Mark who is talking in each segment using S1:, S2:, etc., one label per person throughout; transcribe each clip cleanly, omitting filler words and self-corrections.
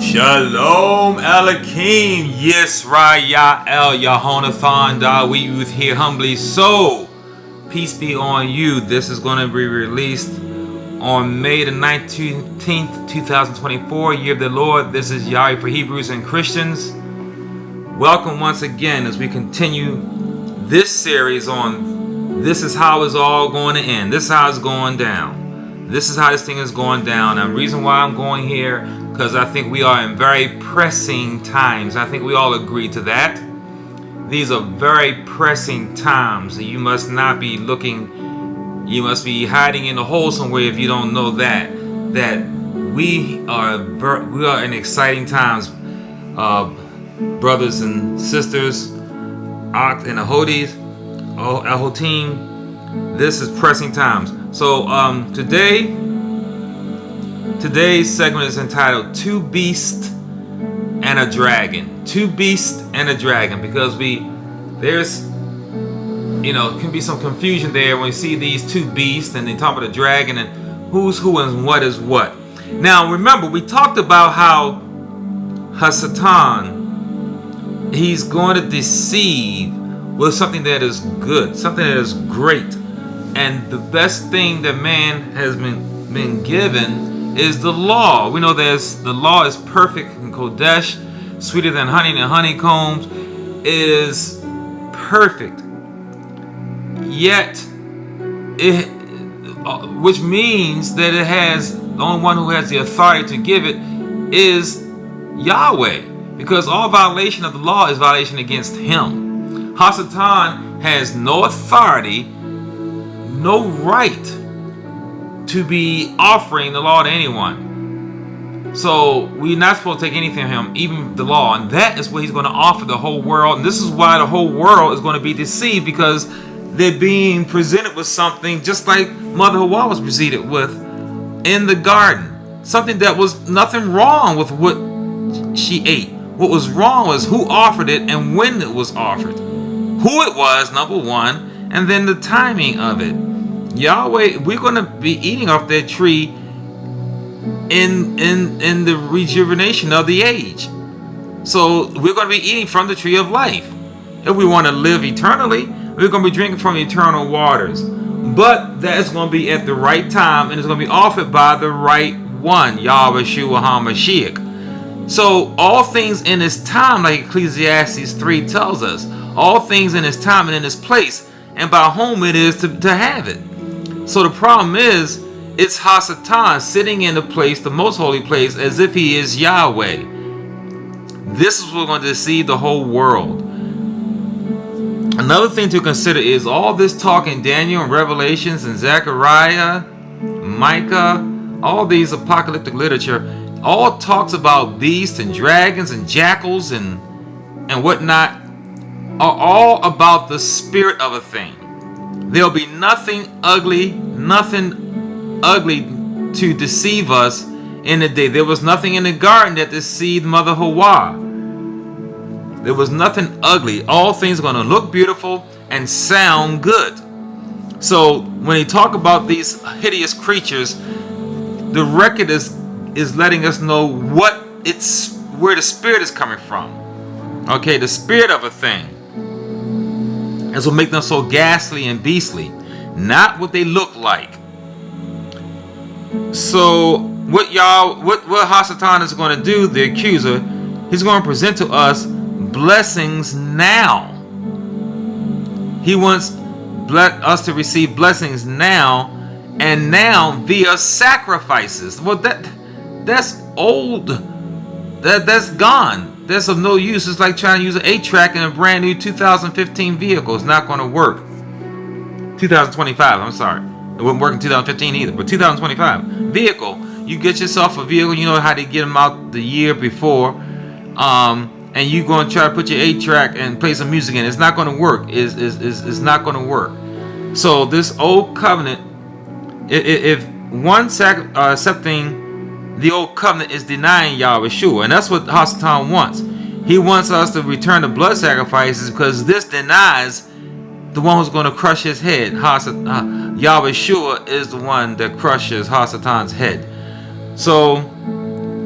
S1: Shalom Alekim, Yisrael Yahonathan, Da, we youth here humbly. So, peace be on you. This is going to be released on May the 19th, 2024, year of the Lord. This is Yahweh for Hebrews and Christians. Welcome once again as we continue this series on this is how it's all going to end. This is how it's going down. This is how this thing is going down. And the reason why I'm going here, because I think we are in very pressing times. I think we all agree to that. These are very pressing times. You must not be looking, you must be hiding in a hole somewhere if you don't know that we are in exciting times, brothers and sisters, Ak and Ahodis, Ahotim. This is pressing times. So today's segment is entitled Two Beasts and a Dragon. Two Beasts and a Dragon, because there's can be some confusion there when we see these two beasts and they talk about a dragon and who's who and what is what. Now remember, we talked about how Hasatan, he's going to deceive with something that is good, something that is great. And the best thing that man has been given is the law. We know the law is perfect in Kodesh, sweeter than honey and honeycombs. It is perfect. Yet, which means that it has, the only one who has the authority to give it is Yahweh. Because all violation of the law is violation against him. Hasatan has no authority, no right to be offering the law to anyone. So we're not supposed to take anything from him, even the law. And that is what he's going to offer the whole world. And this is why the whole world is going to be deceived, because they're being presented with something just like Mother Hawa was presented with in the garden. Something that was nothing wrong with what she ate. What was wrong was who offered it and when it was offered. Who it was, number one, and then the timing of it. Yahweh, we're going to be eating off that tree in the rejuvenation of the age. So we're going to be eating from the tree of life. If we want to live eternally, we're going to be drinking from eternal waters. But that is going to be at the right time, and it's going to be offered by the right one, Yahweh Yeshua HaMashiach. So all things in His time, like Ecclesiastes 3 tells us, all things in His time and in His place, and by whom it is to have it. So the problem is, it's Hasatan sitting in the place, the most holy place, as if he is Yahweh. This is what's going to deceive the whole world. Another thing to consider is all this talk in Daniel and Revelations and Zechariah, Micah, all these apocalyptic literature, all talks about beasts and dragons and jackals and whatnot, are all about the spirit of a thing. There'll be nothing ugly to deceive us in the day. There was nothing in the garden that deceived Mother Hawa. There was nothing ugly. All things are going to look beautiful and sound good. So when he talk about these hideous creatures, the record is letting us know where the spirit is coming from. Okay, the spirit of a thing. That's what makes them so ghastly and beastly, not what they look like. So what Hasatan is going to do, the accuser, he's going to present to us blessings now. He wants us to receive blessings now, and now via sacrifices. Well, that's old. That's gone. That's of no use. It's like trying to use an 8-track in a brand new 2015 vehicle. It's not going to work. 2025, I'm sorry. It wouldn't work in 2015 either. But 2025 vehicle, you get yourself a vehicle. You know how to get them out the year before. And you're going to try to put your 8-track and play some music in. It's not going to work. It's not going to work. So this old covenant, if one accepting the old covenant is denying Yahweh Yeshua, and that's what Hasatan wants. He wants us to return the blood sacrifices, because this denies the one who's going to crush his head. Yahweh Yeshua is the one that crushes Hasatan's head. So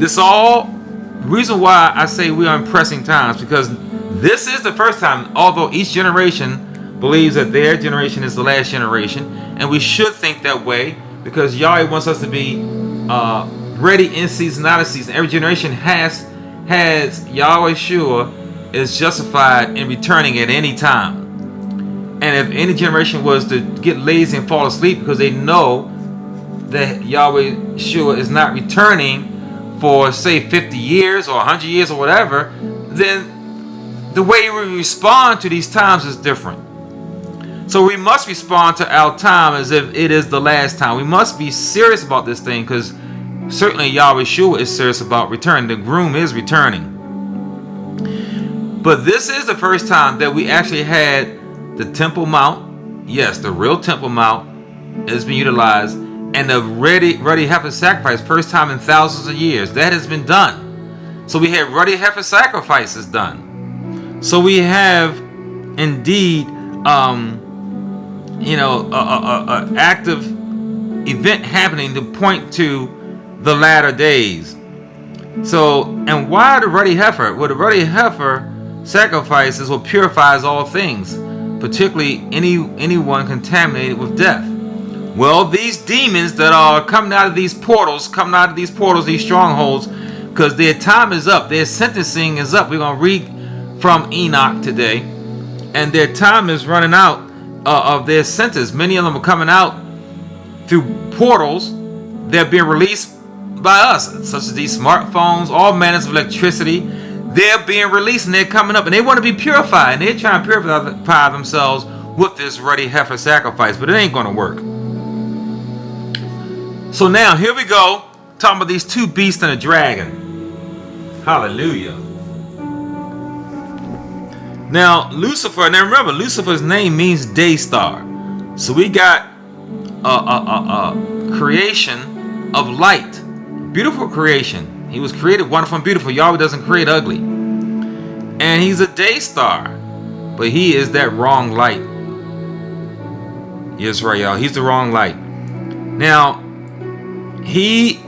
S1: this all the reason why I say we are in pressing times, because this is the first time, although each generation believes that their generation is the last generation, and we should think that way, because Yahweh wants us to be ready in season, out of season. Every generation has Yahweh Shua is justified in returning at any time. And if any generation was to get lazy and fall asleep because they know that Yahweh Shua is not returning for, say, 50 years or 100 years or whatever, then the way we respond to these times is different. So we must respond to our time as if it is the last time. We must be serious about this thing, because certainly Yahweh Shua is serious about returning. The groom is returning. But this is the first time that we actually had the Temple Mount. Yes, the real Temple Mount has been utilized. And the ruddy heifer sacrifice, first time in thousands of years. That has been done. So we had ruddy heifer sacrifices done. So we have indeed an active event happening to point to the latter days. So, and why the ruddy heifer? Well, the ruddy heifer sacrifices will purifies all things, particularly anyone contaminated with death. Well, these demons that are coming out of these portals, these strongholds, because their time is up, their sentencing is up. We're going to read from Enoch today, and their time is running out of their sentence. Many of them are coming out through portals. They're being released by us, such as these smartphones, all manners of electricity. They're being released and they're coming up, and they want to be purified, and they're trying to purify themselves with this ruddy heifer sacrifice, but it ain't going to work. So now here we go, talking about these two beasts and a dragon. Hallelujah. Now Lucifer, now remember, Lucifer's name means day star. So we got a creation of light, beautiful creation. He was created wonderful and beautiful. Yahweh doesn't create ugly. And he's a day star, but he is that wrong light. Yes, right, y'all. He's the wrong light. Now, he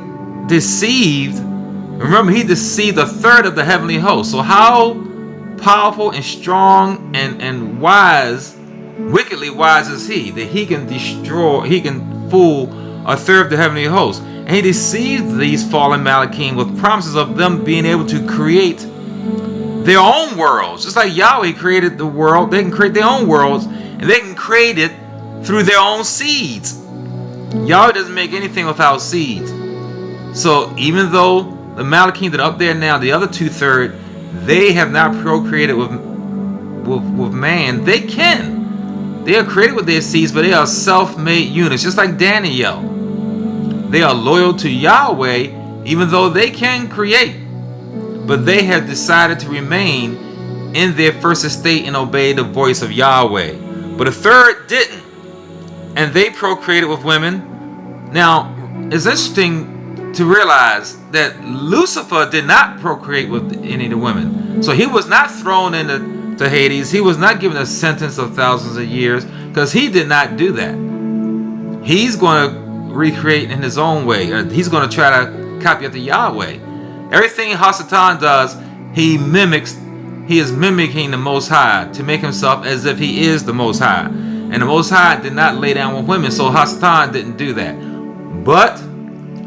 S1: deceived a third of the heavenly host. So how powerful and strong and wise, wickedly wise is he, that he can fool a third of the heavenly host. And he deceived these fallen Malachim with promises of them being able to create their own worlds. Just like Yahweh created the world, they can create their own worlds, and they can create it through their own seeds. Yahweh doesn't make anything without seeds. So even though the Malachim that are up there now, the other 2/3, they have not procreated with man, they can. They are created with their seeds, but they are self-made units, just like Daniel. They are loyal to Yahweh, even though they can create. But they have decided to remain in their first estate and obey the voice of Yahweh. But a third didn't, and they procreated with women. Now, it's interesting to realize that Lucifer did not procreate with any of the women. So he was not thrown into Hades. He was not given a sentence of thousands of years, because he did not do that. He's going to recreate in his own way. He's going to try to copy after Yahweh. Everything Hasatan does, he is mimicking the Most High to make himself as if he is the Most High. And the Most High did not lay down with women, so Hasatan didn't do that. But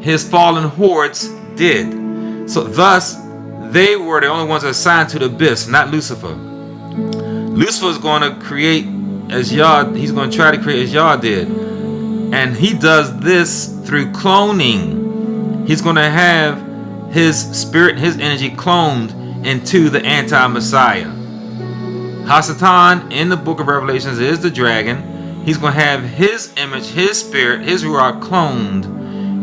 S1: his fallen hordes did. So thus, they were the only ones assigned to the abyss, not Lucifer. Lucifer is going to create as Yah, he's going to try to create as Yah did. And he does this through cloning. He's going to have his spirit, his energy cloned into the anti-Messiah. Hasatan in the book of Revelations is the dragon. He's going to have his image, his spirit, his ruach cloned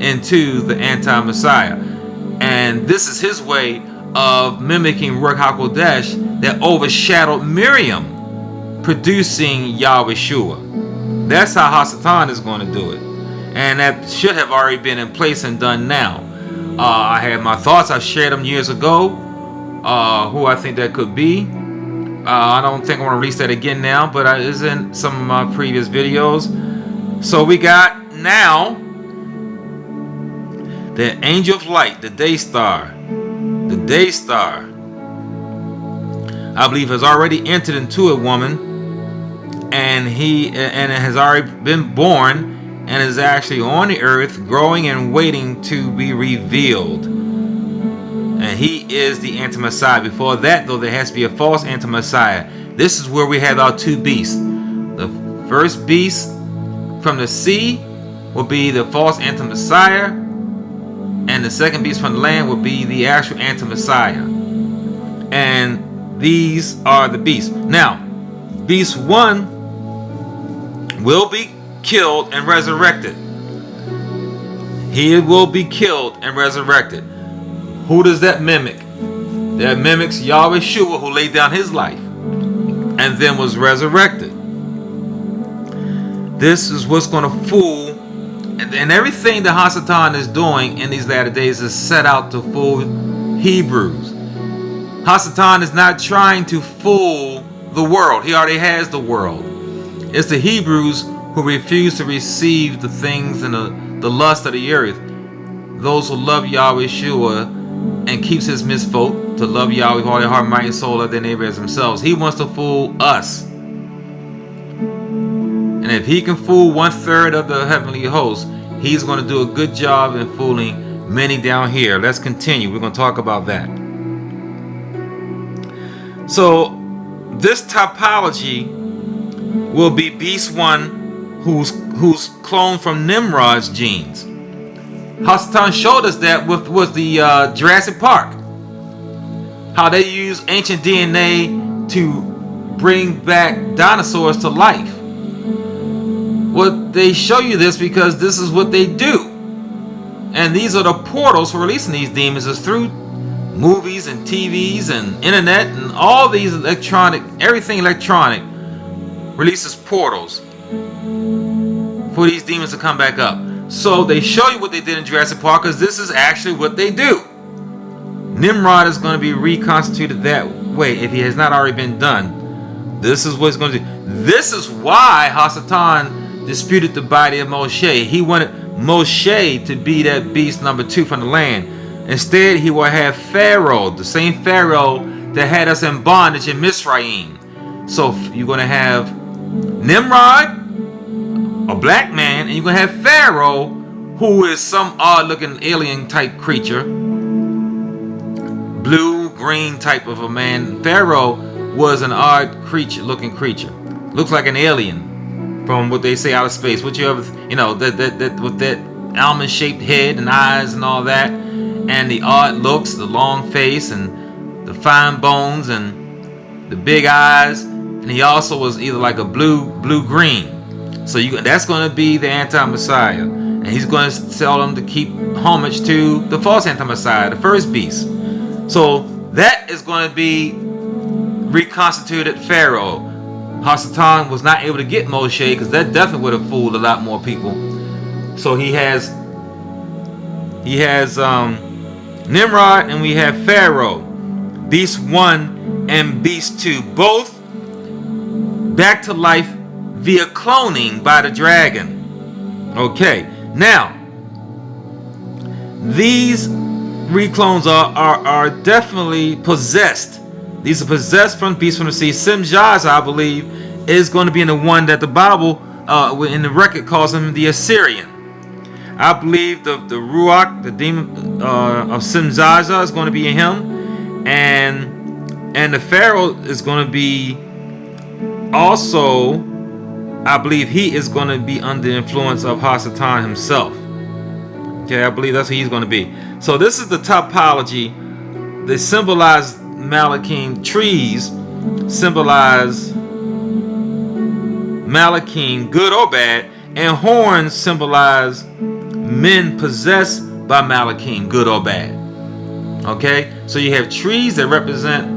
S1: into the anti-Messiah. And this is his way of mimicking Ruach HaKodesh that overshadowed Miriam, producing Yahweh Shua. That's how Hasatan is going to do it. And that should have already been in place and done now. I had my thoughts. I shared them years ago. Who I think that could be. I don't think I want to release that again now, but it's in some of my previous videos. So we got now the angel of light, the day star, the day star, I believe, has already entered into a woman, and has already been born, and is actually on the earth, growing and waiting to be revealed. And he is the anti-Messiah. Before that, though, there has to be a false anti-Messiah. This is where we have our two beasts. The first beast from the sea will be the false anti-Messiah, and the second beast from the land will be the actual anti-Messiah. And these are the beasts. Now, beast 1 will be killed and resurrected. He will be killed and resurrected. Who does that mimic? That mimics Yahweh Shua, who laid down his life and then was resurrected. This is what's going to fool, and everything that Hasatan is doing in these latter days is set out to fool Hebrews. Hasatan is not trying to fool the world. He already has the world. It's the Hebrews who refuse to receive the things and the lust of the earth. Those who love Yahweh Shua and keeps his misfolk to love Yahweh with all their heart, mind, and soul, of their neighbor as themselves. He wants to fool us. And if he can fool 1/3 of the heavenly host, he's going to do a good job in fooling many down here. Let's continue. We're going to talk about that. So this typology will be beast 1, who's cloned from Nimrod's genes. Hasatan showed us that with the Jurassic Park, how they use ancient DNA to bring back dinosaurs to life. Well, they show you this because this is what they do, and these are the portals for releasing these demons, is through movies and TVs and internet and all these everything electronic releases portals for these demons to come back up. So they show you what they did in Jurassic Park, because this is actually what they do. Nimrod is going to be reconstituted that way if he has not already been done. This is what it's going to do. This is why Hasatan disputed the body of Moshe. He wanted Moshe to be that beast number 2 from the land. Instead, he will have Pharaoh, the same Pharaoh that had us in bondage in Misraim. So you're going to have Nimrod, a black man, and you're going to have Pharaoh, who is some odd-looking alien type creature, blue-green type of a man. Pharaoh was an odd-looking creature. Looks like an alien from what they say out of space. What you ever, that with that almond-shaped head and eyes and all that, and the odd looks, the long face, and the fine bones, and the big eyes. And he also was either like a blue-green. So that's going to be the anti-Messiah. And he's going to tell them to keep homage to the false anti-Messiah, the first beast. So that is going to be reconstituted Pharaoh. Hasatan was not able to get Moshe, because that definitely would have fooled a lot more people. So he has Nimrod, and we have Pharaoh, beast 1 and beast 2, both back to life via cloning by the dragon. Okay, now these reclones are definitely possessed. These are possessed from beasts from the sea. Simjaz, I believe, is going to be in the one that the Bible in the record calls him the Assyrian. I believe the Ruach, the demon of Simzaza, is going to be in him, and the Pharaoh is going to be also, I believe he is going to be under the influence of Hasatan himself. Okay, I believe that's who he's going to be. So this is the topology. They symbolize Malachim. Trees symbolize Malachim, good or bad, and horns symbolize men possessed by Malachim, good or bad. Okay, so you have trees that represent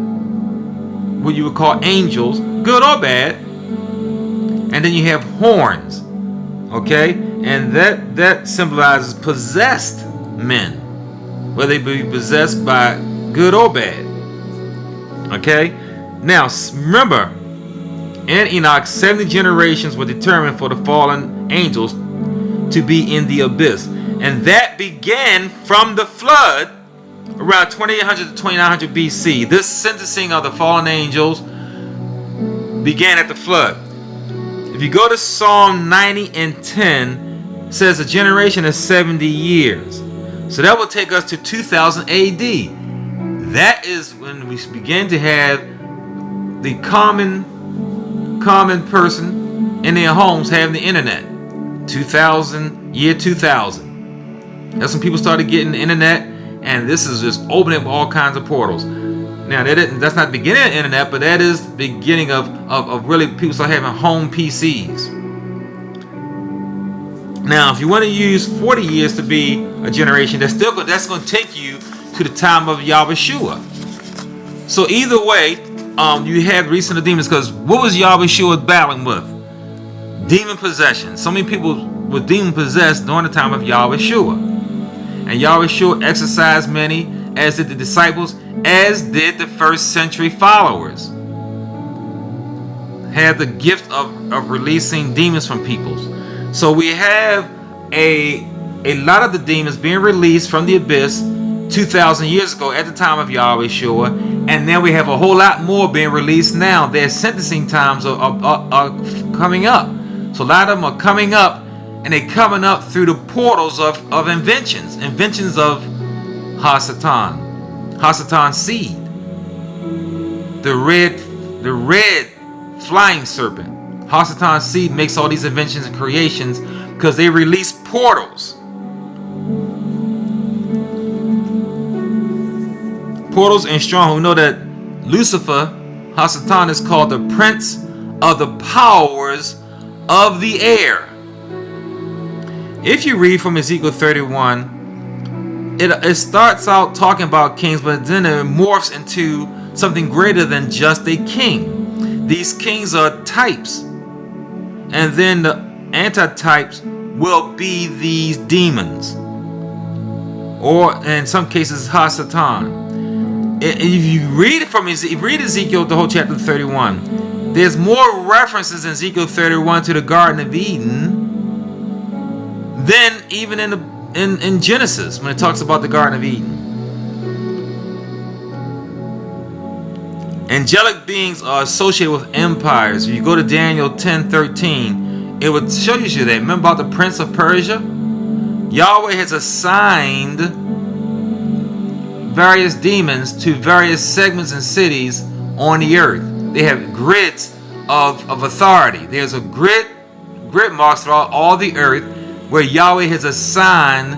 S1: what you would call angels, good or bad, and then you have horns. Okay, and that symbolizes possessed men, whether they be possessed by good or bad. Okay, now remember, in Enoch, 70 generations were determined for the fallen angels to be in the abyss, and that began from the flood around 2800 to 2900 BC. This sentencing of the fallen angels began at the flood. If you go to Psalm 90 and 10, it says a generation is 70 years. So that will take us to 2000 AD. That is when we begin to have the common person in their homes having the internet. 2000. That's when people started getting the internet, and this is just opening up all kinds of portals. Now that's not the beginning of the internet, but that is the beginning of really people start having home PCs. Now, if you want to use 40 years to be a generation, that's going to take you to the time of Yahushua. So either way, you have recent of demons, because what was Yahushua battling with? Demon possession. So many people were demon possessed during the time of Yahushua. And Yahushua exorcised many, as did the disciples, as did the first century followers. Had the gift of releasing demons from people. So we have a lot of the demons being released from the abyss 2,000 years ago at the time of Yahushua, and then we have a whole lot more being released now. Their sentencing times are coming up. So a lot of them are coming up, and they're coming up through the portals of inventions of Hasatan seed, the red flying serpent. Hasatan seed makes all these inventions and creations because they release portals. Portals and strongholds. We know that Lucifer, Hasatan, is called the prince of the powers of the air. If you read from Ezekiel 31, it starts out talking about kings, but then it morphs into something greater than just a king. These kings are types, and then the antitypes will be these demons, or in some cases Hasatan. If you read it from Ezekiel, the whole chapter 31, there's more references in Ezekiel 31 to the Garden of Eden than even in Genesis when it talks about the Garden of Eden. Angelic beings are associated with empires. If you go to Daniel 10:13, it would show you that. Remember about the Prince of Persia? Yahweh has assigned various demons to various segments and cities on the earth. They have grids of authority. There's a grid marks throughout all the earth where Yahweh has assigned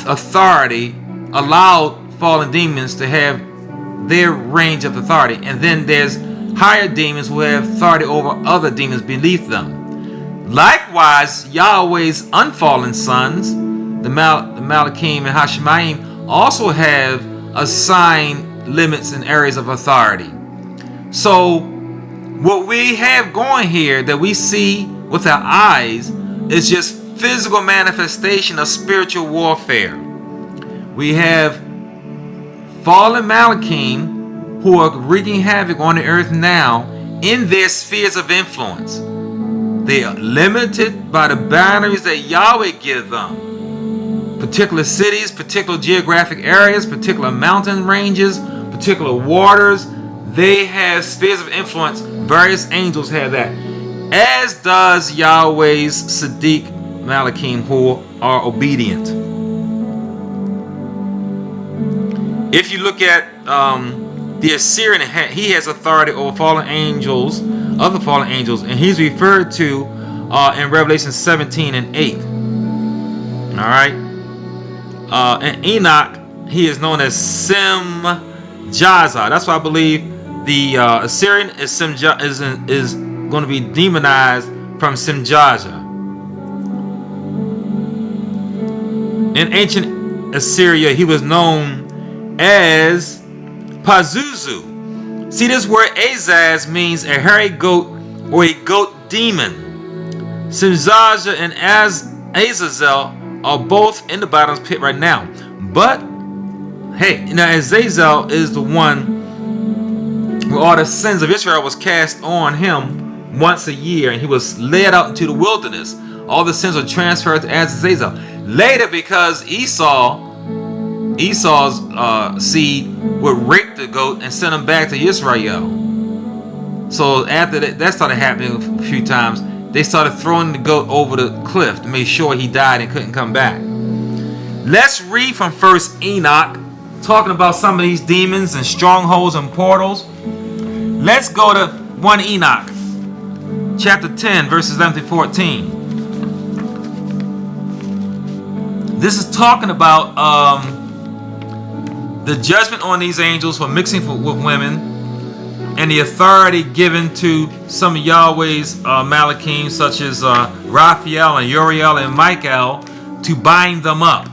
S1: authority, allowed fallen demons to have their range of authority. And then there's higher demons who have authority over other demons beneath them. Likewise, Yahweh's unfallen sons, the Malachim and Hashemayim, also have assigned limits and areas of authority. So what we have going here that we see with our eyes is just physical manifestation of spiritual warfare. We have fallen Malachim who are wreaking havoc on the earth now in their spheres of influence. They are limited by the boundaries that Yahweh gives them. Particular cities, particular geographic areas, particular mountain ranges, particular waters, they have spheres of influence. Various angels have that. As does Yahweh's Sadiq Malachim, who are obedient. If you look at the Assyrian, he has authority over fallen angels, other fallen angels, and he's referred to in Revelation 17 and 8. All right. And Enoch, he is known as Simjaza. That's why I believe the Assyrian is going to be demonized from Simjaza. In ancient Assyria, he was known as Pazuzu. See, this word Azaz means a hairy goat or a goat demon. Simjaza and Azazel are both in the bottom's pit right now. But, hey, now Azazel is the one where all the sins of Israel was cast on him once a year, and he was led out into the wilderness. All the sins were transferred to Azazel. Later, because Esau Esau's seed would rape the goat and send him back to Israel. So after that started happening a few times, they started throwing the goat over the cliff to make sure he died and couldn't come back. Let's read from 1 Enoch, talking about some of these demons and strongholds and portals. Let's go to 1 Enoch, chapter 10, verses 11 to 14. This is talking about the judgment on these angels for mixing with women, and the authority given to some of Yahweh's Malachim, such as Raphael and Uriel and Michael, to bind them up.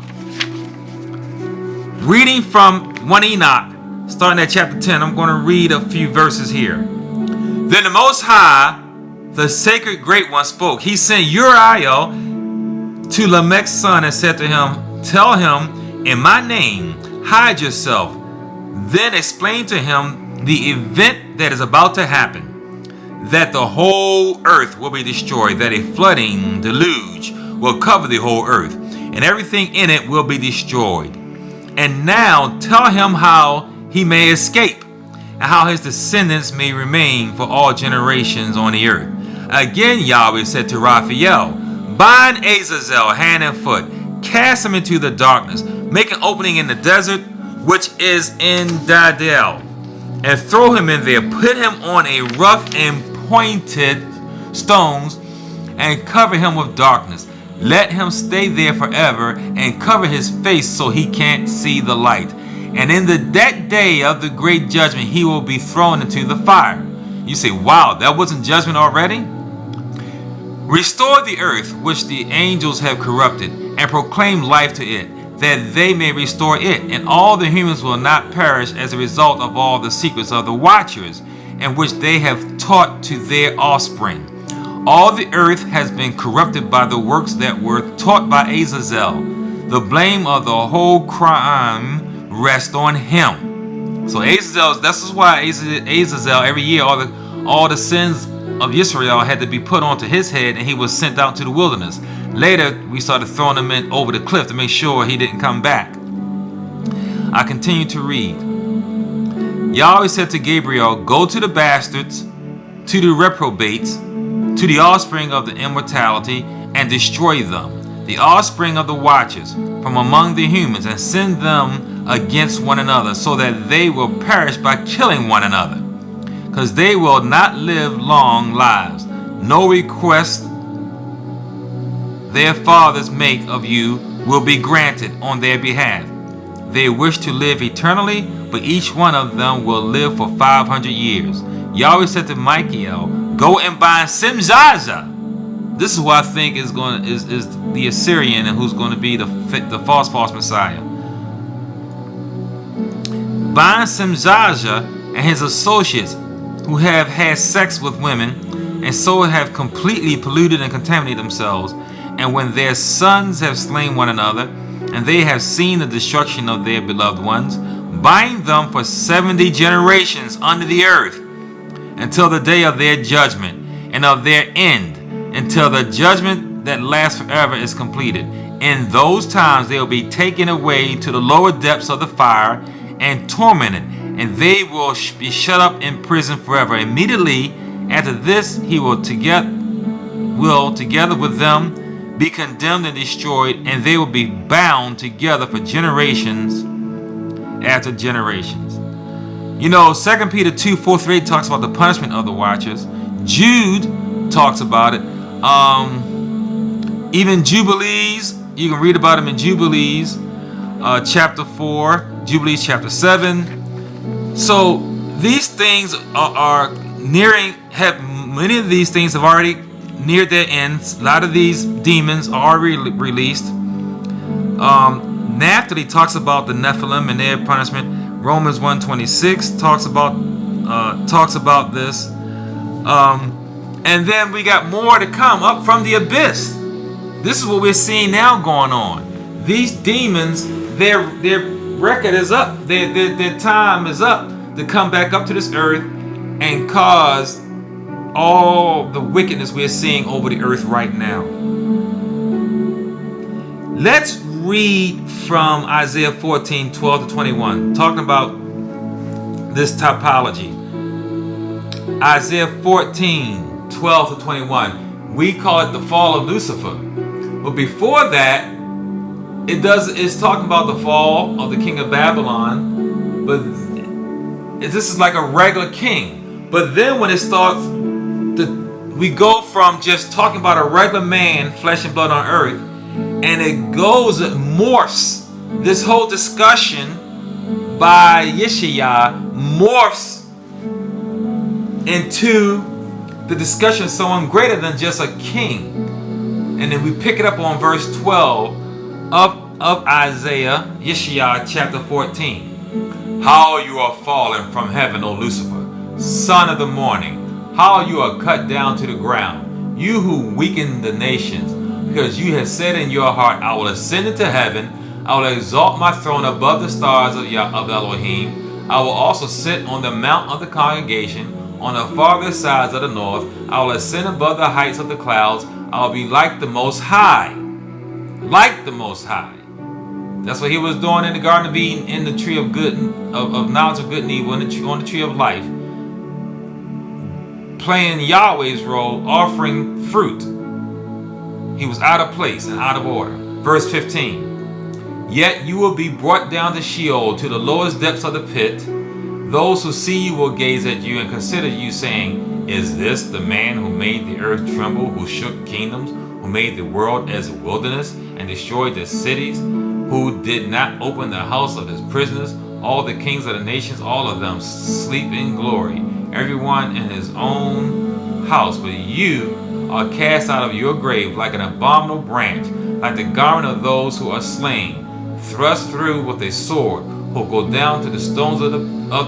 S1: Reading from 1 Enoch, starting at chapter 10, I'm going to read a few verses here. Then the Most High, the sacred great one, spoke. He sent Uriel to Lamech's son and said to him, tell him, in my name, hide yourself. Then explain to him the event that is about to happen, that the whole earth will be destroyed, that a flooding deluge will cover the whole earth, and everything in it will be destroyed. And now tell him how he may escape, and how his descendants may remain for all generations on the earth. Again Yahweh said to Raphael, bind Azazel hand and foot, cast him into the darkness, make an opening in the desert, which is in Dadel, and throw him in there. Put him on a rough and pointed stones, and cover him with darkness. Let him stay there forever, and cover his face so he can't see the light. And in that day of the great judgment, he will be thrown into the fire. You say, wow, that wasn't judgment already? Restore the earth which the angels have corrupted, and proclaim life to it, that they may restore it, and all the humans will not perish as a result of all the secrets of the watchers, and which they have taught to their offspring. All the earth has been corrupted by the works that were taught by Azazel. The blame of the whole crime rests on him. So Azazel, this is why Azazel every year all the sins of Israel had to be put onto his head, and he was sent out to the wilderness. Later, we started throwing him in over the cliff to make sure he didn't come back. I continue to read. Yahweh said to Gabriel, go to the bastards, to the reprobates, to the offspring of the immortality, and destroy them, the offspring of the watchers, from among the humans, and send them against one another, so that they will perish by killing one another, because they will not live long lives. No request their fathers make of you will be granted on their behalf. They wish to live eternally, but each one of them will live for 500 years. Yahweh said to Michael, go and bind Simjaja. This is who I think is the Assyrian, and who's going to be the false Messiah. Bind Simjaja and his associates, who have had sex with women, and so have completely polluted and contaminated themselves. And when their sons have slain one another, and they have seen the destruction of their beloved ones, bind them for 70 generations under the earth, until the day of their judgment and of their end, until the judgment that lasts forever is completed. In those times they will be taken away to the lower depths of the fire and tormented, and they will be shut up in prison forever. Immediately after this, he will together with them be condemned and destroyed, and they will be bound together for generations after generations. You know, 2 Peter 2:4-8 talks about the punishment of the watchers. Jude talks about it. Even Jubilees, you can read about them in Jubilees chapter 4, Jubilees chapter 7. So these things are nearing, many of these things have already neared their ends. A lot of these demons are released. Naphtali talks about the Nephilim and their punishment. Romans 1:26 talks about this. And then we got more to come up from the abyss. This is what we're seeing now going on. These demons, their record is up. Their time is up to come back up to this earth and cause all the wickedness we're seeing over the earth right now. Let's read from Isaiah 14, 12 to 21, talking about this typology. Isaiah 14, 12 to 21. We call it the fall of Lucifer. But before that, it's talking about the fall of the king of Babylon. But this is like a regular king. But then when it starts, we go from just talking about a regular man, flesh and blood on earth, and it morphs. This whole discussion by Yeshaya morphs into the discussion of someone greater than just a king. And then we pick it up on verse 12 of Isaiah, Yeshaya chapter 14. How you are fallen from heaven, O Lucifer, son of the morning. How you are cut down to the ground, you who weaken the nations, because you have said in your heart, I will ascend into heaven, I will exalt my throne above the stars of Elohim, I will also sit on the mount of the congregation, on the farther sides of the north, I will ascend above the heights of the clouds, I will be like the Most High. Like the Most High. That's what he was doing in the Garden of Eden, in the tree of good, of knowledge of good and evil, on the tree of life. Playing Yahweh's role, offering fruit. He was out of place and out of order. Verse 15. Yet you will be brought down to Sheol, to the lowest depths of the pit. Those who see you will gaze at you and consider you, saying, is this the man who made the earth tremble, who shook kingdoms, who made the world as a wilderness and destroyed the cities, who did not open the house of his prisoners? All the kings of the nations, all of them sleep in glory, everyone in his own house. But you are cast out of your grave like an abominable branch, like the garment of those who are slain, thrust through with a sword, who go down to the stones of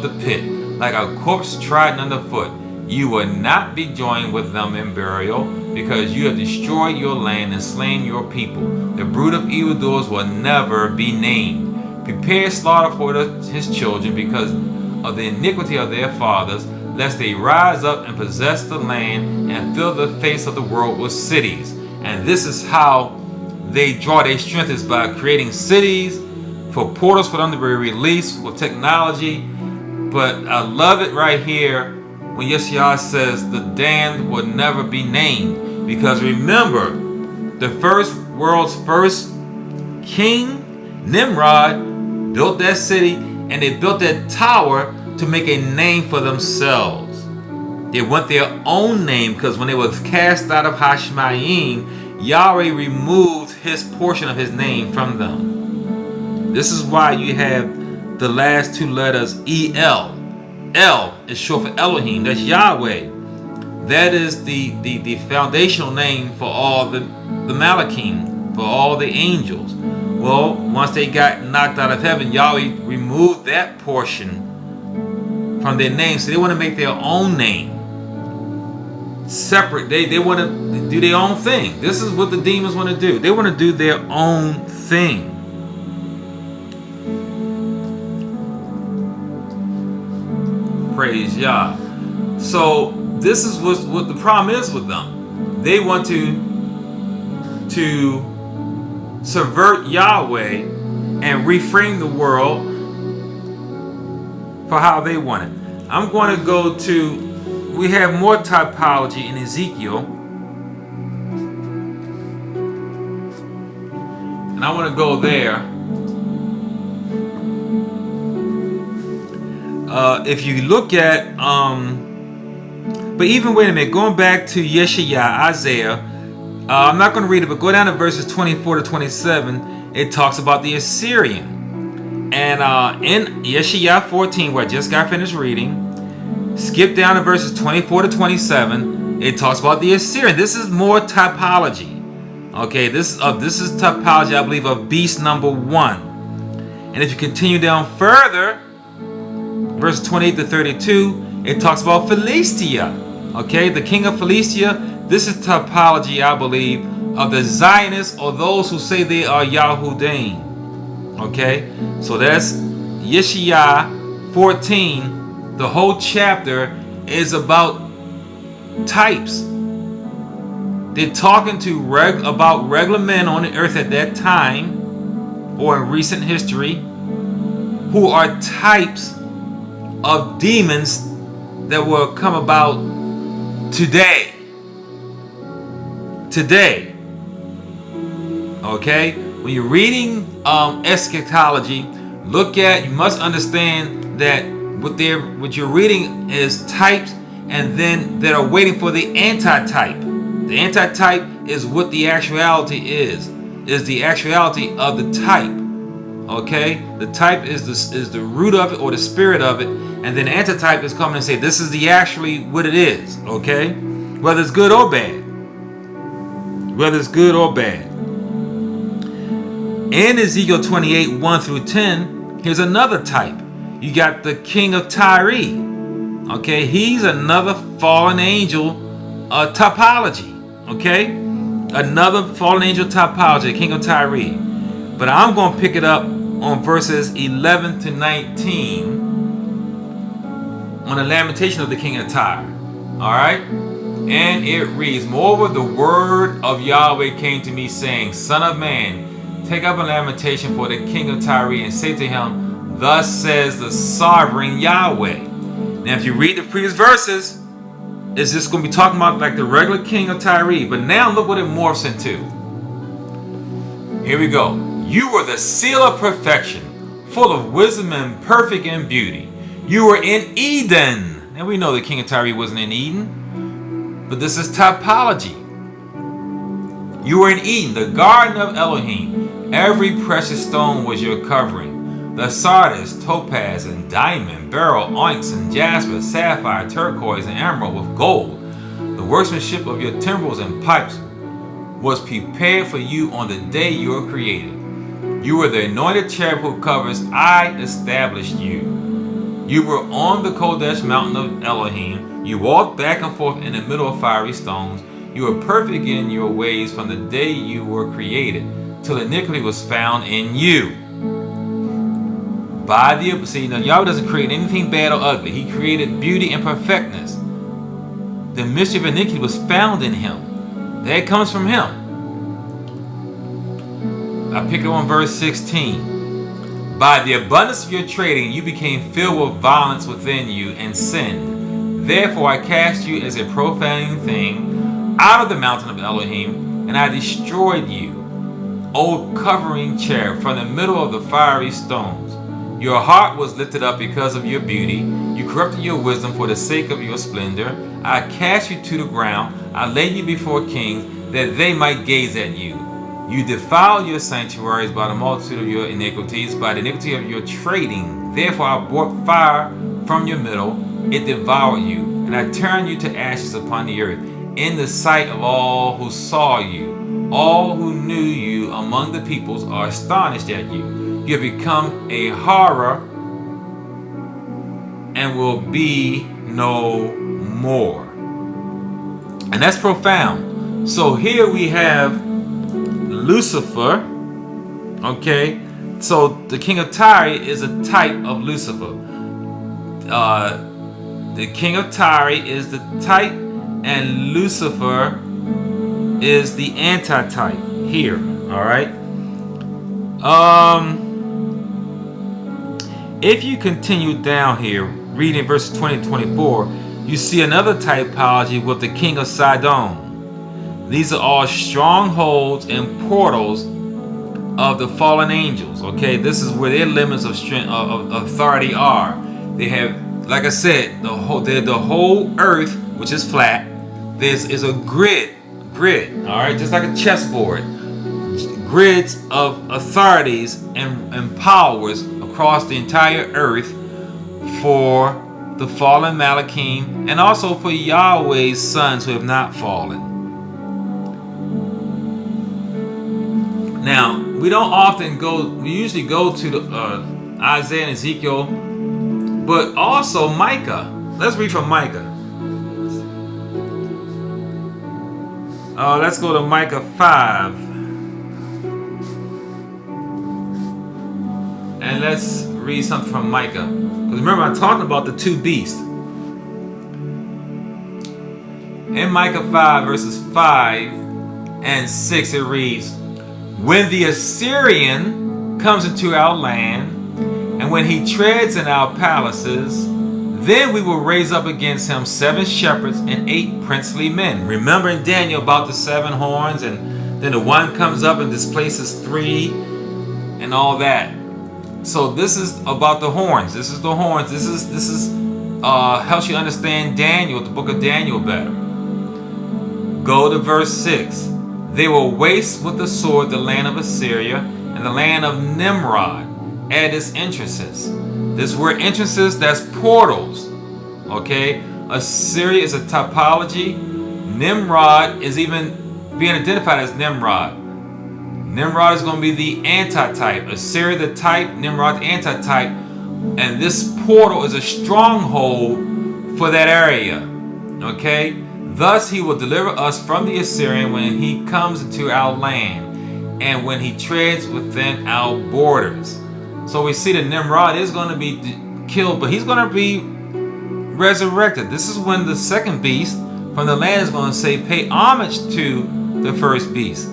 S1: the pit, like a corpse trodden underfoot. You will not be joined with them in burial, because you have destroyed your land and slain your people. The brood of evildoers will never be named. Prepare slaughter for his children because of the iniquity of their fathers, lest they rise up and possess the land and fill the face of the world with cities. And this is how they draw their strength, is by creating cities for portals for them to be released with technology. But I love it right here when Yeshua says the damned will never be named. Because remember, the world's first king, Nimrod, built that city, and they built that tower to make a name for themselves. They want their own name, because when they were cast out of Hashmayim, Yahweh removed his portion of his name from them. This is why you have the last two letters El. El is short for Elohim. That's Yahweh. That is the foundational name for all the Malachim, for all the angels. Well, once they got knocked out of heaven, Yahweh removed that portion from their name. So they want to make their own name. Separate. They want to do their own thing. This is what the demons want to do. They want to do their own thing. Praise Yah. So this is what the problem is with them. They want to subvert Yahweh and reframe the world for how they want it. I'm going to go to, we have more typology in Ezekiel. And I want to go there. If you look at, but even wait a minute, going back to Yeshaya, Isaiah, I'm not going to read it, but go down to verses 24 to 27. It talks about the Assyrian. And in Yeshaya 14, where I just got finished reading, skip down to verses 24 to 27. It talks about the Assyrian. This is more typology. Okay, this is typology, I believe, of beast number 1. And if you continue down further, verse 28 to 32, it talks about Philistia. Okay, the king of Philistia. This is typology, I believe, of the Zionists, or those who say they are Yahudim. Okay, so that's Yeshaya 14. The whole chapter is about types. They're talking about regular men on the earth at that time, or in recent history, who are types of demons that will come about today. Today. Okay? When you're reading eschatology, you must understand that what you're reading is types, and then that are waiting for the antitype. The antitype is what the actuality is the actuality of the type. Okay? The type is the root of it, or the spirit of it, and then the antitype is coming and say this is the actually what it is. Okay? Whether it's good or bad. Whether it's good or bad. In Ezekiel 28, 1 through 10, here's another type. You got the king of Tyre. Okay, he's another fallen angel typology. Okay, another fallen angel typology, the king of Tyre. But I'm going to pick it up on verses 11 to 19 on the lamentation of the king of Tyre. All right, and it reads, moreover, the word of Yahweh came to me, saying, Son of man, take up a lamentation for the king of Tyre, and say to him, thus says the sovereign Yahweh. Now, if you read the previous verses, it's just going to be talking about like the regular king of Tyre. But now look what it morphs into. Here we go. You were the seal of perfection, full of wisdom and perfect in beauty. You were in Eden. Now we know the king of Tyre wasn't in Eden, but this is typology. You were in Eden, the garden of Elohim. Every precious stone was your covering. The sardis, topaz, and diamond, beryl, onyx, and jasper, sapphire, turquoise, and emerald with gold. The workmanship of your timbrels and pipes was prepared for you on the day you were created. You were the anointed cherub who covers. I established you. You were on the Kodesh mountain of Elohim. You walked back and forth in the middle of fiery stones. You were perfect in your ways from the day you were created, till iniquity was found in you. Yahweh doesn't create anything bad or ugly. He created beauty and perfectness. The mystery of iniquity was found in him. That comes from him. I pick up on verse 16. By the abundance of your trading, you became filled with violence within you and sinned. Therefore I cast you as a profaning thing out of the mountain of Elohim, and I destroyed you, O covering cherub, from the middle of the fiery stones. Your heart was lifted up because of your beauty. You corrupted your wisdom for the sake of your splendor. I cast you to the ground. I laid you before kings, that they might gaze at you. You defiled your sanctuaries by the multitude of your iniquities, by the iniquity of your trading. Therefore I brought fire from your middle. It devoured you, and I turned you to ashes upon the earth, in the sight of all who saw you. All who knew you among the peoples are astonished at you. You have become a horror and will be no more. And that's profound. So here we have Lucifer. Okay, so the king of Tyre is a type of Lucifer. The king of Tyre is the type, and Lucifer is the antitype here. All right. If you continue down here, reading verses 20 and 24, you see another typology with the king of Sidon. These are all strongholds and portals of the fallen angels. Okay, this is where their limits of strength of authority are. They have, like I said, the whole earth, which is flat. This is a grid. All right, just like a chessboard. Grids of authorities and powers across the entire earth for the fallen Malachim, and also for Yahweh's sons who have not fallen. Now, we don't often go, we usually go to the Isaiah and Ezekiel, but also Micah. Let's read from Micah. Let's go to Micah 5. And let's read something from Micah. Because remember, I'm talking about the two beasts. In Micah 5, verses 5 and 6, it reads, when the Assyrian comes into our land, and when he treads in our palaces, then we will raise up against him 7 shepherds and 8 princely men. Remember in Daniel about the 7 horns, and then the one comes up and displaces 3 and all that. So this is about the horns. This is the horns. This is helps you understand Daniel, the book of Daniel, better. Go to verse 6. They will waste with the sword the land of Assyria and the land of Nimrod at its entrances. This word entrances, that's portals. Okay? Assyria is a typology. Nimrod is even being identified as Nimrod. Nimrod is going to be the antitype. Assyria the type, Nimrod the antitype. And this portal is a stronghold for that area. Okay? Thus he will deliver us from the Assyrian when he comes into our land and when he treads within our borders. So we see that Nimrod is going to be killed, but he's going to be resurrected. This is when the second beast from the land is going to say, pay homage to the first beast.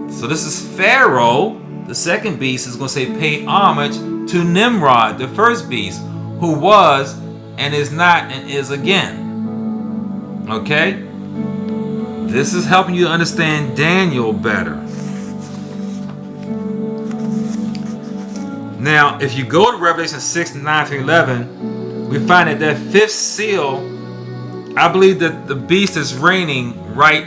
S1: So this is Pharaoh. The second beast is going to say, pay homage to Nimrod, the first beast, who was and is not and is again. Okay? This is helping you understand Daniel better. Now, if you go to Revelation 6, 9 through 11, we find that that 5th seal, I believe that the beast is reigning right.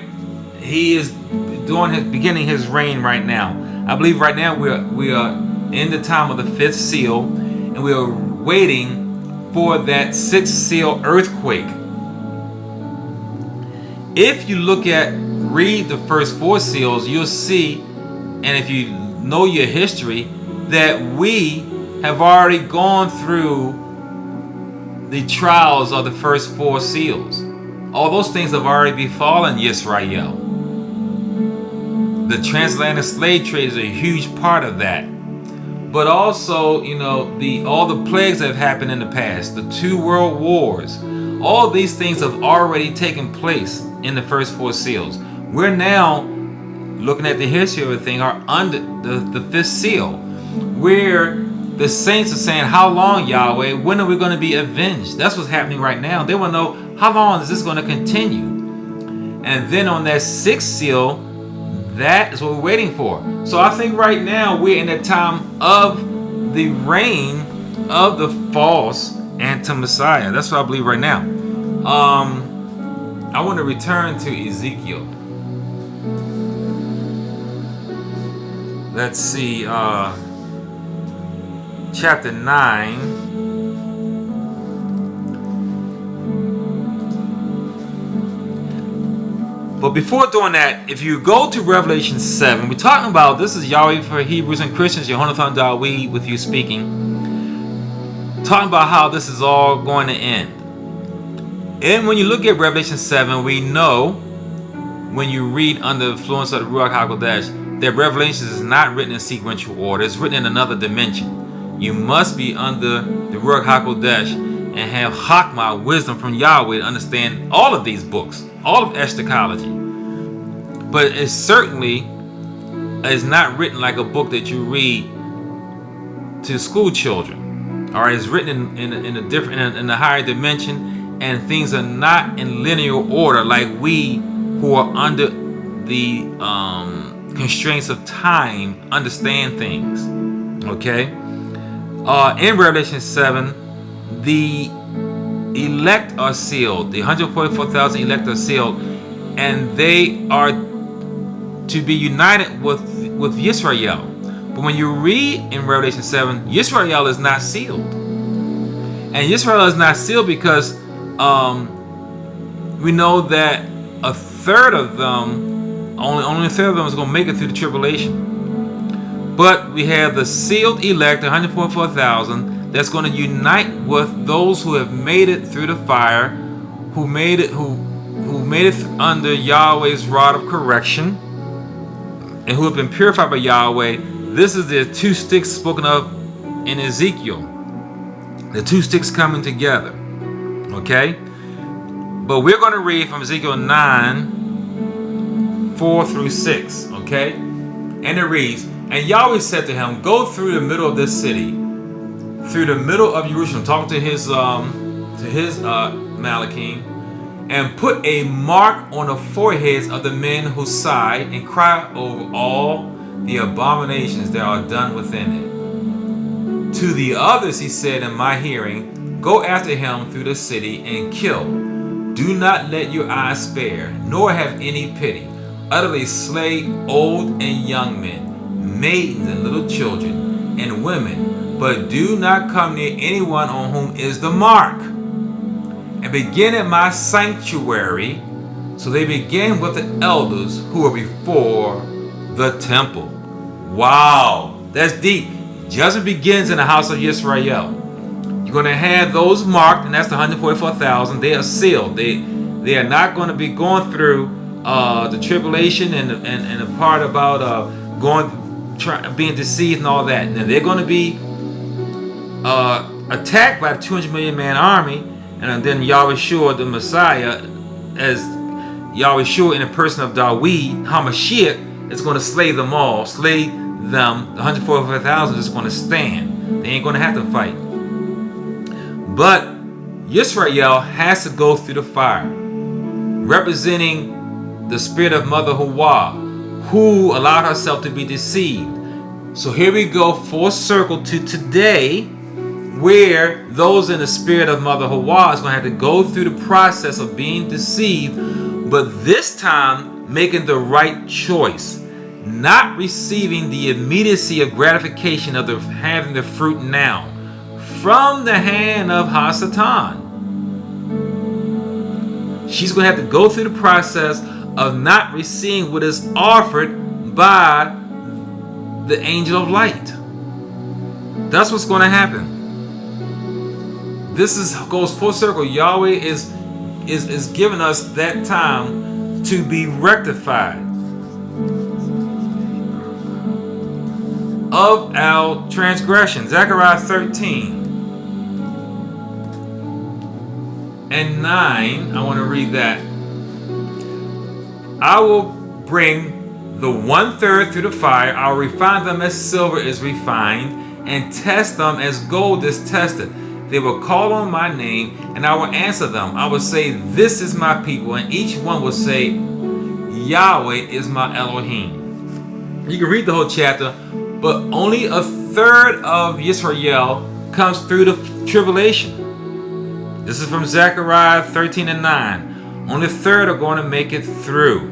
S1: He is beginning his reign right now. I believe right now we are in the time of the 5th seal, and we are waiting for that 6th seal earthquake. If you read the first 4 seals, you'll see, and if you know your history, that we have already gone through the trials of the first 4 seals. All those things have already befallen Yisrael. The transatlantic slave trade is a huge part of that. But also, all the plagues that have happened in the past, the 2 world wars, all these things have already taken place in the first 4 seals. We're now looking at the history of everything, are under the 5th seal, where the saints are saying, how long, Yahweh? When are we going to be avenged? That's what's happening right now. They want to know, how long is this going to continue? And then on that 6th seal, that is what we're waiting for. So I think right now we're in the time of the reign of the false anti-Messiah. That's what I believe right now. I want to return to Ezekiel. Let's see, chapter 9. But before doing that, if you go to Revelation 7, we're talking about, this is Yahweh for Hebrews and Christians, Yehonathan Dawid with you speaking, talking about how this is all going to end. And when you look at Revelation 7, we know, when you read under the influence of the Ruach HaKodesh, that Revelation is not written in sequential order. It's written in another dimension. You must be under the Ruach HaKodesh and have Chakmah, wisdom from Yahweh, to understand all of these books, all of eschatology. But it certainly is not written like a book that you read to school children. All right, it's written in a different, in a higher dimension, and things are not in linear order like we who are under the constraints of time understand things. Okay? In Revelation 7, the elect are sealed. The 144,000 elect are sealed, and they are to be united with Yisrael. But when you read in Revelation 7, Yisrael is not sealed. And Yisrael is not sealed because we know that a third of them, only a third of them is going to make it through the tribulation. But we have the sealed elect, 144,000, that's going to unite with those who have made it through the fire, who made it under Yahweh's rod of correction, and who have been purified by Yahweh. This is the 2 sticks spoken of in Ezekiel. The 2 sticks coming together. Okay? But we're going to read from Ezekiel 9, 4 through 6. Okay? And it reads, And Yahweh said to him, go through the middle of this city, through the middle of Jerusalem, talking to his Malachim, and put a mark on the foreheads of the men who side, and cry over all the abominations that are done within it. To the others he said in my hearing, go after him through the city and kill. Do not let your eyes spare, nor have any pity. Utterly slay old and young men, maidens and little children, and women, but do not come near anyone on whom is the mark. And begin at my sanctuary. So they began with the elders who were before the temple. Wow, that's deep. Judgment begins in the house of Yisrael. You're going to have those marked, and that's the 144,000. They are sealed. They are not going to be going through the tribulation and the part about being deceived and all that. Now they're going to be attacked by the 200 million man army. And then Yahushua, the Messiah, as Yahushua in the person of Dawid, Hamashiach, is going to slay them all. Slay them. The 144,000 is going to stand. They ain't going to have to fight. But Yisrael has to go through the fire, representing the spirit of Mother Hawa, who allowed herself to be deceived. So here we go, full circle to today, where those in the spirit of Mother Hawa is going to have to go through the process of being deceived, but this time making the right choice, not receiving the immediacy of gratification of having the fruit now from the hand of Hasatan. She's going to have to go through the process of not receiving what is offered by the angel of light. That's what's going to happen. This goes full circle. Yahweh is giving us that time to be rectified of our transgression. Zechariah 13 and 9. I want to read that. I will bring the 1/3 through the fire. I will refine them as silver is refined, and test them as gold is tested. They will call on my name, and I will answer them. I will say, this is my people, and each one will say, Yahweh is my Elohim. You can read the whole chapter, but only 1/3 of Yisrael comes through the tribulation. This is from Zechariah 13 and 9. Only 1/3 are going to make it through.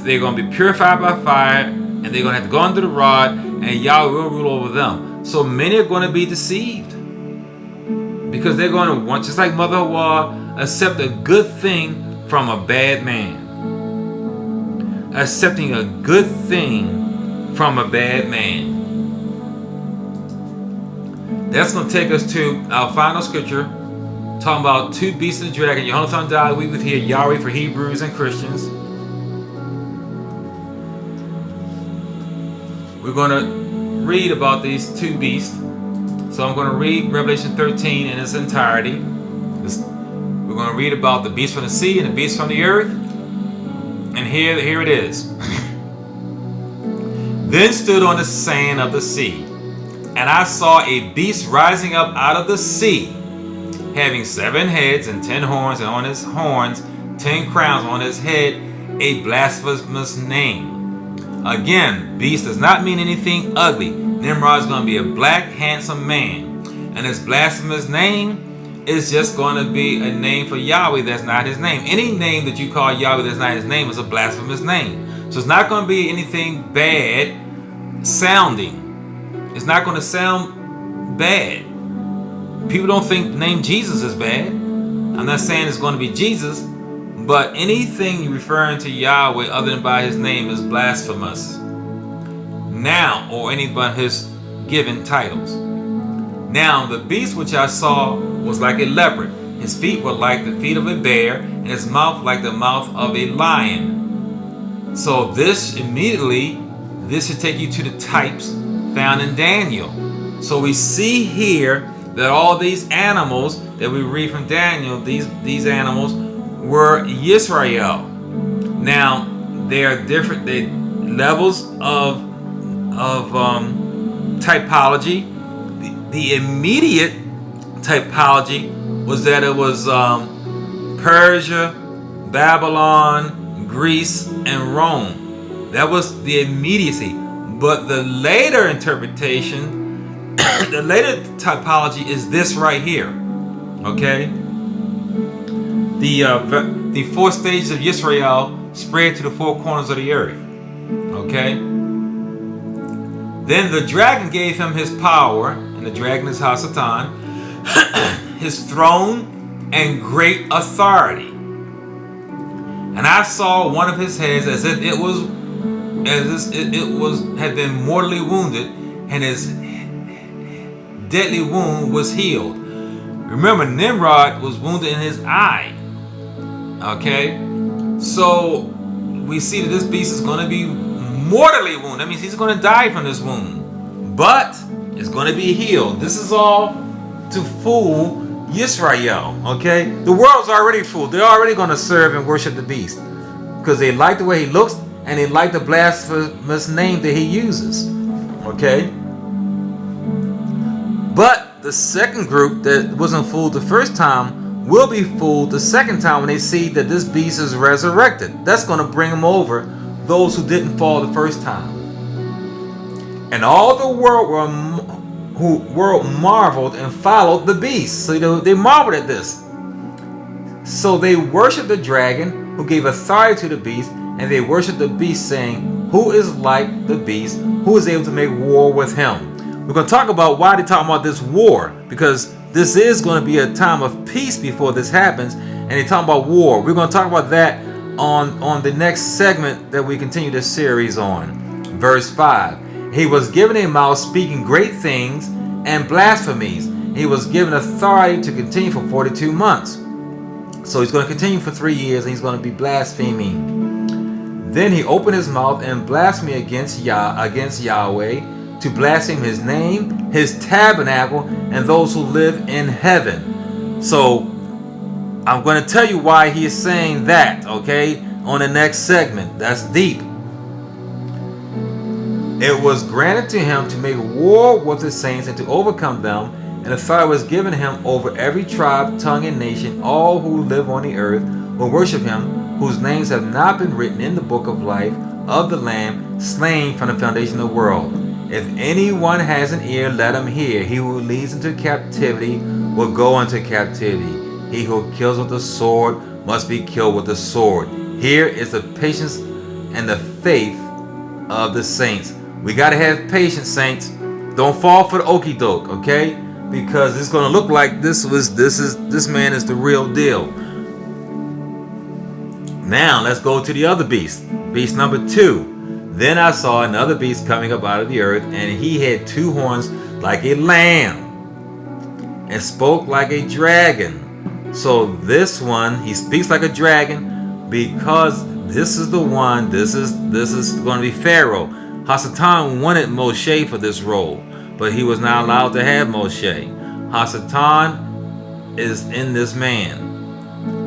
S1: They're going to be purified by fire, and they're going to have to go under the rod, and Yahweh will rule over them. So many are going to be deceived, because they're going to want, just like Mother Hawa, accept a good thing from a bad man. Accepting a good thing from a bad man. That's going to take us to our final scripture, talking about two beasts of the dragon. Yehonatan died, we would hear Yahweh for Hebrews and Christians. We're going to read about these two beasts. So I'm going to read Revelation 13 in its entirety. We're going to read about the beast from the sea and the beast from the earth. And here it is. Then stood on the sand of the sea, and I saw a beast rising up out of the sea, having 7 heads and 10 horns, and on his horns 10 crowns, on his head a blasphemous name. Again, beast does not mean anything ugly. Nimrod is going to be a black, handsome man. And his blasphemous name is just going to be a name for Yahweh that's not his name. Any name that you call Yahweh that's not his name is a blasphemous name. So it's not going to be anything bad sounding. It's not going to sound bad. People don't think the name Jesus is bad. I'm not saying it's going to be Jesus, but anything referring to Yahweh other than by his name is blasphemous. Now, or any but his given titles. Now, the beast which I saw was like a leopard. His feet were like the feet of a bear, and his mouth like the mouth of a lion. So this should take you to the types found in Daniel. So we see here that all these animals that we read from Daniel, these animals were Yisrael. Now, they are different levels of typology. The immediate typology was that it was Persia, Babylon, Greece, and Rome. That was the immediacy. But the later interpretation, the later typology is this right here. Okay? The 4 stages of Yisrael spread to the 4 corners of the earth. Okay? Then the dragon gave him his power, and the dragon is Hasatan, his throne and great authority. And I saw one of his heads as if it had been mortally wounded, and his deadly wound was healed. Remember, Nimrod was wounded in his eye. Okay? So we see that this beast is going to be mortally wounded. That means he's going to die from this wound. But it's going to be healed. This is all to fool Yisrael. Okay? The world's already fooled. They're already going to serve and worship the beast, because they like the way he looks and they like the blasphemous name that he uses. Okay? But the second group that wasn't fooled the first time will be fooled the second time when they see that this beast is resurrected. That's going to bring them over, those who didn't fall the first time. And all the world marveled and followed the beast. So they marveled at this. So they worshiped the dragon, who gave authority to the beast, and they worshiped the beast, saying, who is like the beast, who is able to make war with him? We're going to talk about why they're talking about this war, because this is going to be a time of peace before this happens, and they're talking about war. We're going to talk about that on the next segment that we continue this series on. Verse 5. He was given a mouth speaking great things and blasphemies. He was given authority to continue for 42 months. So he's going to continue for 3 years, and he's going to be blaspheming. Then he opened his mouth and blasphemed against Yahweh, to blaspheme his name, his tabernacle, and those who live in heaven. So I'm going to tell you why he is saying that, okay, on the next segment. That's deep. It was granted to him to make war with the saints and to overcome them, and authority was given him over every tribe, tongue, and nation. All who live on the earth will worship him, whose names have not been written in the book of life of the Lamb, slain from the foundation of the world. If anyone has an ear, let him hear. He who leads into captivity will go into captivity. He who kills with the sword must be killed with the sword. Here is the patience and the faith of the saints. We got to have patience, saints. Don't fall for the okie doke, okay? Because it's going to look like this man is the real deal. Now let's go to the other beast. Beast number 2. Then I saw another beast coming up out of the earth, and he had 2 horns like a lamb, and spoke like a dragon. So this one, he speaks like a dragon, because this is the one. This is going to be Pharaoh. Hasatan wanted Moshe for this role, but he was not allowed to have Moshe. Hasatan is in this man,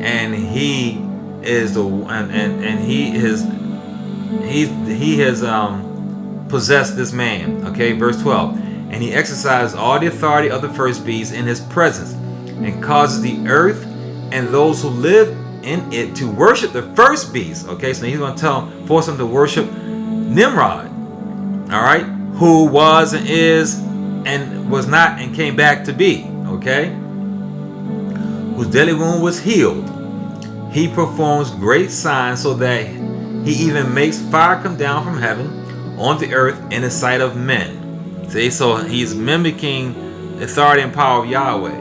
S1: and he is he has possessed this man. Okay, verse 12. And he exercised all the authority of the first beast in his presence, and causes the earth and those who live in it to worship the first beast. Okay, so he's going to force them to worship Nimrod. All right, who was and is and was not and came back to be. Okay, whose deadly wound was healed. He performs great signs, so that he even makes fire come down from heaven on the earth in the sight of men. See, so he's mimicking authority and power of Yahweh.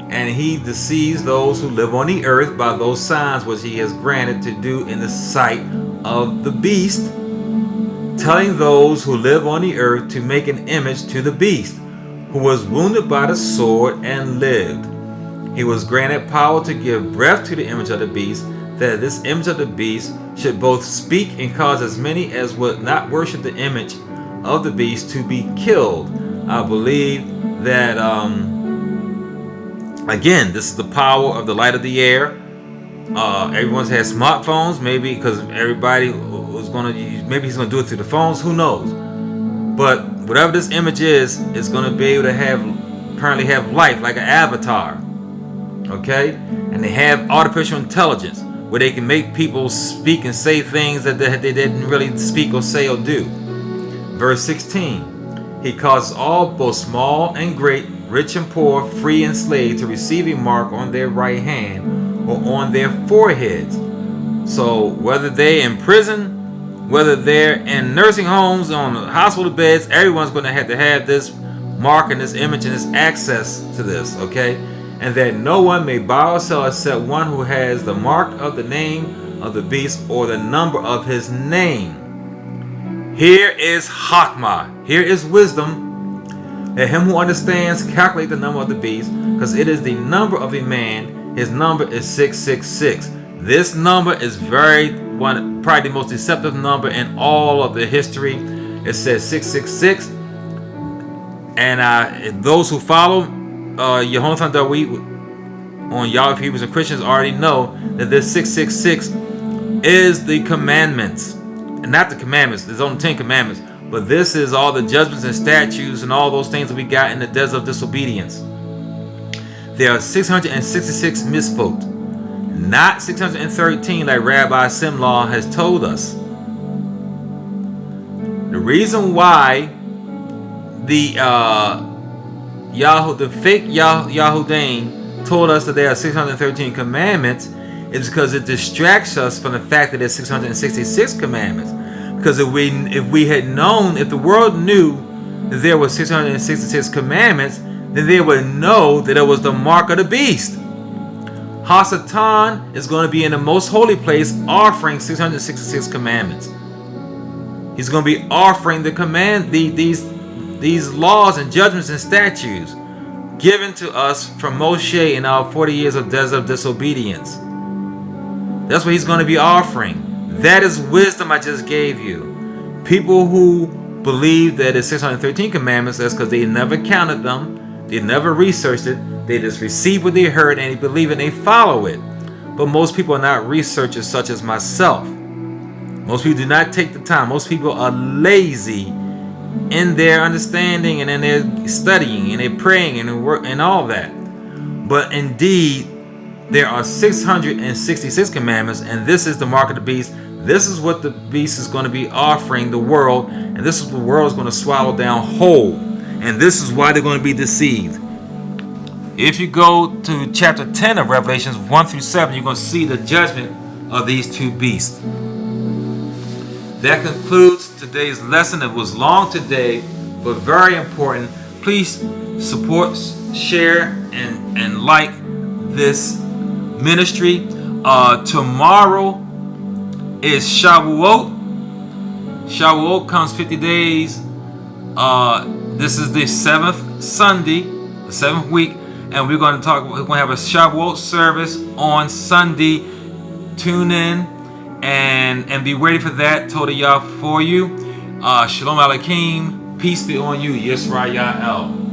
S1: And he deceives those who live on the earth by those signs which he has granted to do in the sight of the beast, telling those who live on the earth to make an image to the beast, who was wounded by the sword and lived. He was granted power to give breath to the image of the beast, that this image of the beast should both speak and cause as many as would not worship the image of the beast to be killed. I believe that, again, this is the power of the light of the air. Everyone's had smartphones, maybe because everybody was going to use, maybe he's going to do it through the phones, who knows. But whatever this image is, it's going to be able to apparently have life like an avatar. Okay? And they have artificial intelligence where they can make people speak and say things that they didn't really speak or say or do. Verse 16. He causes all, both small and great, rich and poor, free and slave, to receive a mark on their right hand or on their foreheads. So whether they're in prison, whether they're in nursing homes, on hospital beds, everyone's going to have this mark and this image and this access to this, okay? And that no one may buy or sell except one who has the mark of the name of the beast or the number of his name. Here is Hakmah. Here is wisdom. Let him who understands calculate the number of the beast, because it is the number of a man. His number is 666. This number is probably the most deceptive number in all of the history. It says 666. And those who follow Yehonathan Dawid on Yahweh for Hebrews and Christians already know that this 666 is the commandments. And not the commandments, there's only 10 commandments. But this is all the judgments and statutes and all those things that we got in the desert of disobedience. There are 666 misquote, not 613 like Rabbi Simlaw has told us. The reason why the fake Yahudim told us that there are 613 commandments is because it distracts us from the fact that there's 666 commandments. Because if we had known, if the world knew that there were 666 commandments, then they would know that it was the mark of the beast. Hasatan is going to be in the most holy place offering 666 commandments. He's going to be offering these laws and judgments and statutes given to us from Moshe in our 40 years of desert of disobedience. That's what he's going to be offering. That is wisdom I just gave you. People who believe that it's 613 commandments, that's because they never counted them. They never researched it. They just receive what they heard and they believe it and they follow it. But most people are not researchers such as myself. Most people do not take the time. Most people are lazy in their understanding and in their studying and their praying and their work and all that. But indeed, there are 666 commandments, and this is the mark of the beast. This is what the beast is going to be offering the world, and this is what the world is going to swallow down whole. And this is why they're going to be deceived. If you go to chapter 10 of Revelations 1 through 7, you're going to see the judgment of these two beasts. That concludes today's lesson. It was long today, but very important. Please support, share, and like this ministry. Tomorrow is Shavuot. Shavuot comes 50 days. This is the 7th Sunday, the 7th week, and we're going to have a Shavuot service on Sunday. Tune in and be ready for that. Toda Yah for you. Shalom Aleichem. Peace be on you. Yisrael.